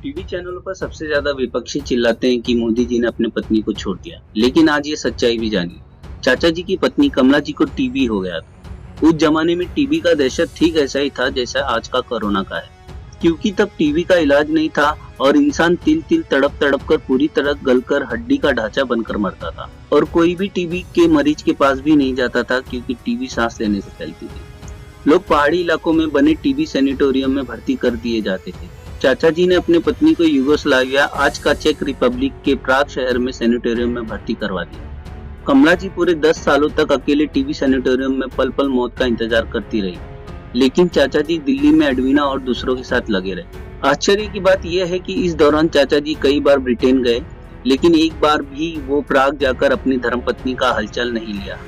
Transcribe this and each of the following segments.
TV चैनलों पर सबसे ज्यादा विपक्षी चिल्लाते हैं कि मोदी जी ने अपनी पत्नी को छोड़ दिया, लेकिन आज ये सच्चाई भी जानिए। चाचा जी की पत्नी कमला जी को टीबी हो गया था। उस जमाने में टीबी का दहशत ठीक ऐसा ही था जैसा आज का कोरोना का है, क्योंकि तब टीबी का इलाज नहीं था और इंसान तिल तिल तड़प तड़प कर पूरी तरह गलकर हड्डी का ढांचा बनकर मरता था। और कोई भी टीबी के मरीज के पास भी नहीं जाता था, क्योंकि टीबी सांस लेने से फैलती थी। लोग पहाड़ी इलाकों में बने टीबी सैनिटोरियम में भर्ती कर दिए जाते थे। चाचा जी ने अपनी पत्नी को यूगोस्लाविया, आज का चेक रिपब्लिक के प्राग शहर में सैनिटोरियम में भर्ती करवा दिया। कमला जी पूरे 10 सालों तक अकेले टीबी सैनिटोरियम में पल पल मौत का इंतजार करती रही, लेकिन चाचा जी दिल्ली में एडवीना और दूसरों के साथ लगे रहे। आश्चर्य की बात यह है कि इस दौरान चाचा जी कई बार ब्रिटेन गए, लेकिन एक बार भी वो प्राग जाकर अपनी धर्मपत्नी का हालचाल नहीं लिया।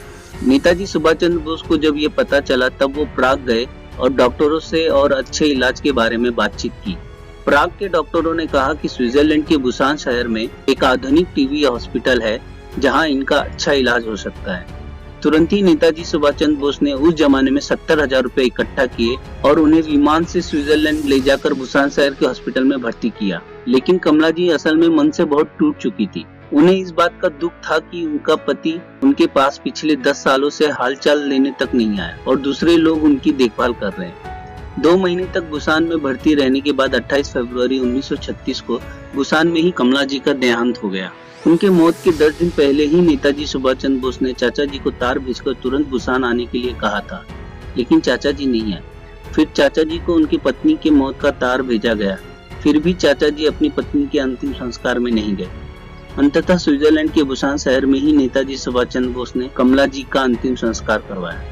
नेताजी सुभाष चंद्र बोस को जब ये पता चला, तब वो प्राग गए और डॉक्टरों से और अच्छे इलाज के बारे में बातचीत की। प्राग के डॉक्टरों ने कहा कि स्विट्जरलैंड के बुसान शहर में एक आधुनिक टीबी हॉस्पिटल है, जहां इनका अच्छा इलाज हो सकता है। तुरंत ही नेताजी सुभाष चंद्र बोस ने उस जमाने में 70,000 रुपए इकट्ठा किए और उन्हें विमान से स्विट्जरलैंड ले जाकर बुसान शहर के हॉस्पिटल में भर्ती किया। लेकिन कमला जी असल में मन से बहुत टूट चुकी थी। उन्हें इस बात का दुख था कि उनका पति उनके पास पिछले 10 सालों से हालचाल लेने तक नहीं आया और दूसरे लोग उनकी देखभाल कर रहे हैं। 2 महीने तक बुसान में भर्ती रहने के बाद 28 फरवरी 1936 को बुसान में ही कमला जी का देहांत हो गया। उनके मौत के 10 दिन पहले ही नेताजी सुभाष चंद्र बोस ने चाचा जी को तार भेजकर तुरंत बुसान आने के लिए कहा था, लेकिन चाचा जी नहीं आए। फिर चाचा जी को उनकी पत्नी की मौत का तार भेजा गया, फिर भी चाचा जी अपनी पत्नी के अंतिम संस्कार में नहीं गए। अंततः स्विट्जरलैंड के बुसान शहर में ही नेताजी सुभाष चंद्र बोस ने कमला जी का अंतिम संस्कार करवाया।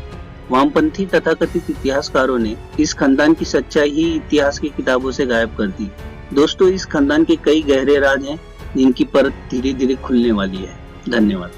वामपंथी तथाकथित इतिहासकारों ने इस खानदान की सच्चाई ही इतिहास की किताबों से गायब कर दी। दोस्तों, इस खानदान के कई गहरे राज हैं, जिनकी परत धीरे धीरे खुलने वाली है। धन्यवाद।